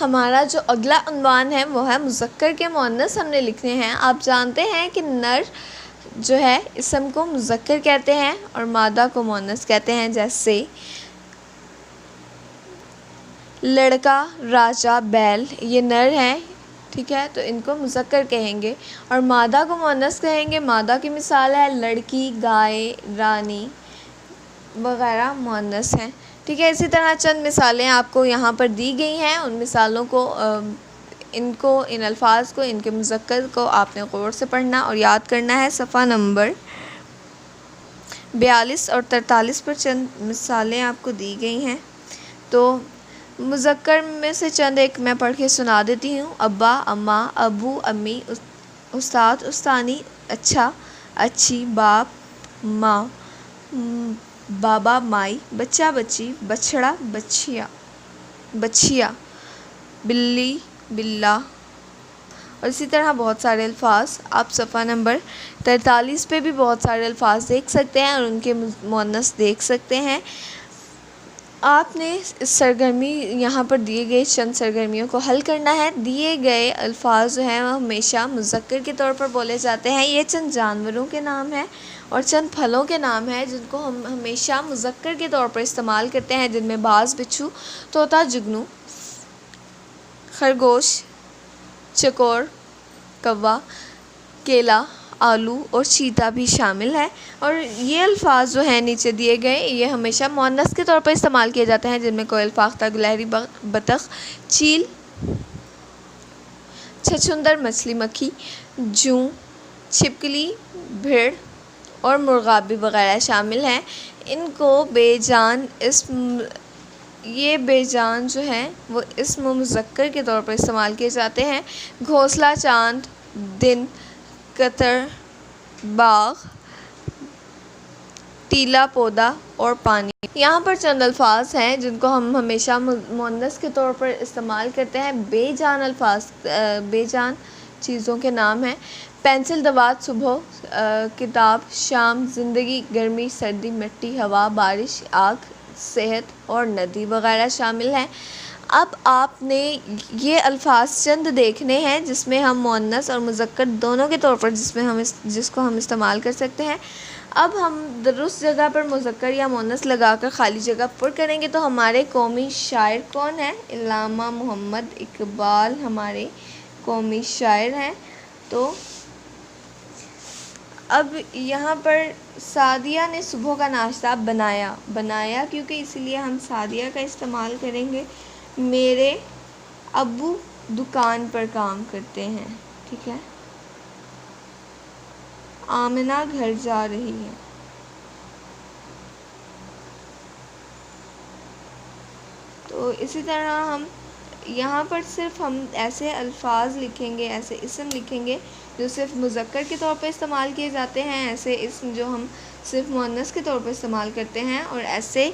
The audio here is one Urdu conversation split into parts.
ہمارا جو اگلا عنوان ہے وہ ہے مذکر کے مؤنث ہم نے لکھنے ہیں۔ آپ جانتے ہیں کہ نر جو ہے اسم کو مذکر کہتے ہیں اور مادہ کو مؤنث کہتے ہیں، جیسے لڑکا، راجا، بیل، یہ نر ہیں، ٹھیک ہے، تو ان کو مذکر کہیں گے، اور مادہ کو مؤنث کہیں گے۔ مادہ کی مثال ہے لڑکی، گائے، رانی وغیرہ مؤنث ہیں، ٹھیک ہے۔ اسی طرح چند مثالیں آپ کو یہاں پر دی گئی ہیں، ان مثالوں کو ان الفاظ کو، ان کے مذکر کو آپ نے غور سے پڑھنا اور یاد کرنا ہے۔ صفحہ نمبر 42 اور 43 پر چند مثالیں آپ کو دی گئی ہیں، تو مذکر میں سے چند ایک میں پڑھ کے سنا دیتی ہوں۔ ابا، اماں، ابو، امی، استاد، استانی، اچھا، اچھی، باپ، ماں، بابا، مائی، بچہ، بچی، بچھڑا، بچھیا، بلی، بلا، اور اسی طرح بہت سارے الفاظ آپ صفحہ نمبر 43 پہ بھی بہت سارے الفاظ دیکھ سکتے ہیں اور ان کے مؤنث دیکھ سکتے ہیں۔ آپ نے اس سرگرمی یہاں پر دیے گئے چند سرگرمیوں کو حل کرنا ہے۔ دیے گئے الفاظ جو ہیں وہ ہمیشہ مذکر کے طور پر بولے جاتے ہیں۔ یہ چند جانوروں کے نام ہیں اور چند پھلوں کے نام ہیں جن کو ہم ہمیشہ مذکر کے طور پر استعمال کرتے ہیں، جن میں باز، بچھو، طوطا، جگنو، خرگوش، چکور، کوا، کیلا، آلو اور چیتا بھی شامل ہے۔ اور یہ الفاظ جو ہیں نیچے دیے گئے، یہ ہمیشہ مؤنث کے طور پر استعمال کیے جاتے ہیں، جن میں کوئل، فاختہ، گلہری، بطخ، چیل، چھچھندر، مچھلی، مکھی، جوں، چھپکلی، بھیڑ اور مرغابی وغیرہ شامل ہیں۔ ان کو بے جان جو ہیں وہ اسم مذکر کے طور پر استعمال کیے جاتے ہیں۔ گھونسلہ، چاند، دن، قطر، باغ، ٹیلا، پودا اور پانی۔ یہاں پر چند الفاظ ہیں جن کو ہم ہمیشہ مؤنث کے طور پر استعمال کرتے ہیں۔ بے جان چیزوں کے نام ہیں: پینسل، دوات، صبح، کتاب، شام، زندگی، گرمی، سردی، مٹی، ہوا، بارش، آگ، صحت اور ندی وغیرہ شامل ہیں۔ اب آپ نے یہ الفاظ چند دیکھنے ہیں جس میں ہم مؤنث اور مذکر دونوں کے طور پر جس کو ہم استعمال کر سکتے ہیں۔ اب ہم درست جگہ پر مذکر یا مؤنث لگا کر خالی جگہ پر کریں گے۔ تو ہمارے قومی شاعر کون ہیں؟ علامہ محمد اقبال ہمارے قومی شاعر ہیں۔ تو اب یہاں پر سعدیہ نے صبح کا ناشتہ بنایا کیونکہ اسی لیے ہم سعدیہ کا استعمال کریں گے۔ میرے ابو دکان پر کام کرتے ہیں، ٹھیک ہے۔ آمنہ گھر جا رہی ہے۔ تو اسی طرح ہم یہاں پر صرف ہم ایسے الفاظ لکھیں گے، ایسے اسم لکھیں گے جو صرف مذکر کے طور پر استعمال کیے جاتے ہیں، ایسے اسم جو ہم صرف مؤنث کے طور پر استعمال کرتے ہیں، اور ایسے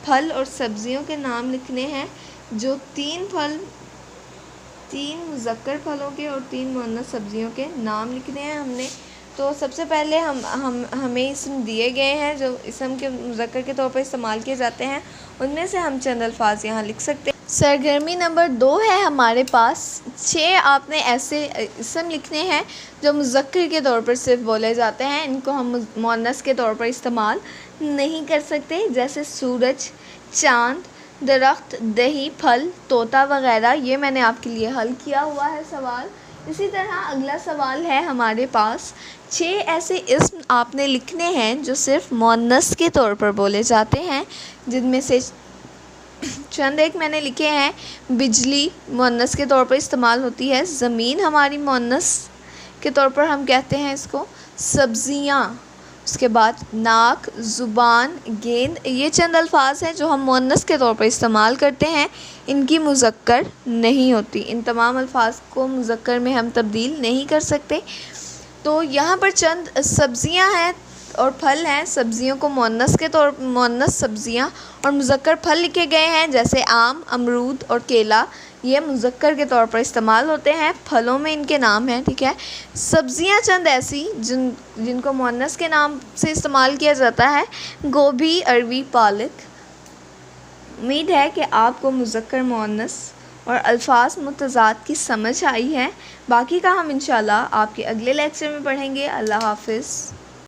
پھل اور سبزیوں کے نام لکھنے ہیں جو تین مذکر پھلوں کے اور 3 مؤنث سبزیوں کے نام لکھنے ہیں ہم نے۔ تو سب سے پہلے ہمیں اسم دیے گئے ہیں جو اسم کے مذکر کے طور پر استعمال کیے جاتے ہیں، ان میں سے ہم چند الفاظ یہاں لکھ سکتے ہیں۔ سرگرمی نمبر 2 ہے ہمارے پاس 6 آپ نے ایسے اسم لکھنے ہیں جو مذکر کے طور پر صرف بولے جاتے ہیں، ان کو ہم مؤنث کے طور پر استعمال نہیں کر سکتے، جیسے سورج، چاند، درخت، دہی، پھل، طوطا وغیرہ۔ یہ میں نے آپ کے لیے حل کیا ہوا ہے سوال۔ اسی طرح اگلا سوال ہے ہمارے پاس 6 ایسے اسم آپ نے لکھنے ہیں جو صرف مؤنث کے طور پر بولے جاتے ہیں، جن میں سے چند ایک میں نے لکھے ہیں۔ بجلی مؤنث کے طور پر استعمال ہوتی ہے، زمین ہماری مؤنث کے طور پر ہم کہتے ہیں اس کو، سبزیاں، اس کے بعد ناک، زبان، گیند، یہ چند الفاظ ہیں جو ہم مؤنث کے طور پر استعمال کرتے ہیں، ان کی مذکر نہیں ہوتی، ان تمام الفاظ کو مذکر میں ہم تبدیل نہیں کر سکتے۔ تو یہاں پر چند سبزیاں ہیں اور پھل ہیں، سبزیوں کو مؤنث سبزیاں اور مذکر پھل لکھے گئے ہیں، جیسے آم، امرود اور کیلا، یہ مذکر کے طور پر استعمال ہوتے ہیں، پھلوں میں ان کے نام ہیں، ٹھیک ہے۔ سبزیاں چند ایسی جن کو مؤنث کے نام سے استعمال کیا جاتا ہے: گوبھی، اروی، پالک۔ امید ہے کہ آپ کو مذکر، مؤنث اور الفاظ متضاد کی سمجھ آئی ہے۔ باقی کا ہم انشاءاللہ آپ کے اگلے لیکچر میں پڑھیں گے۔ اللہ حافظ۔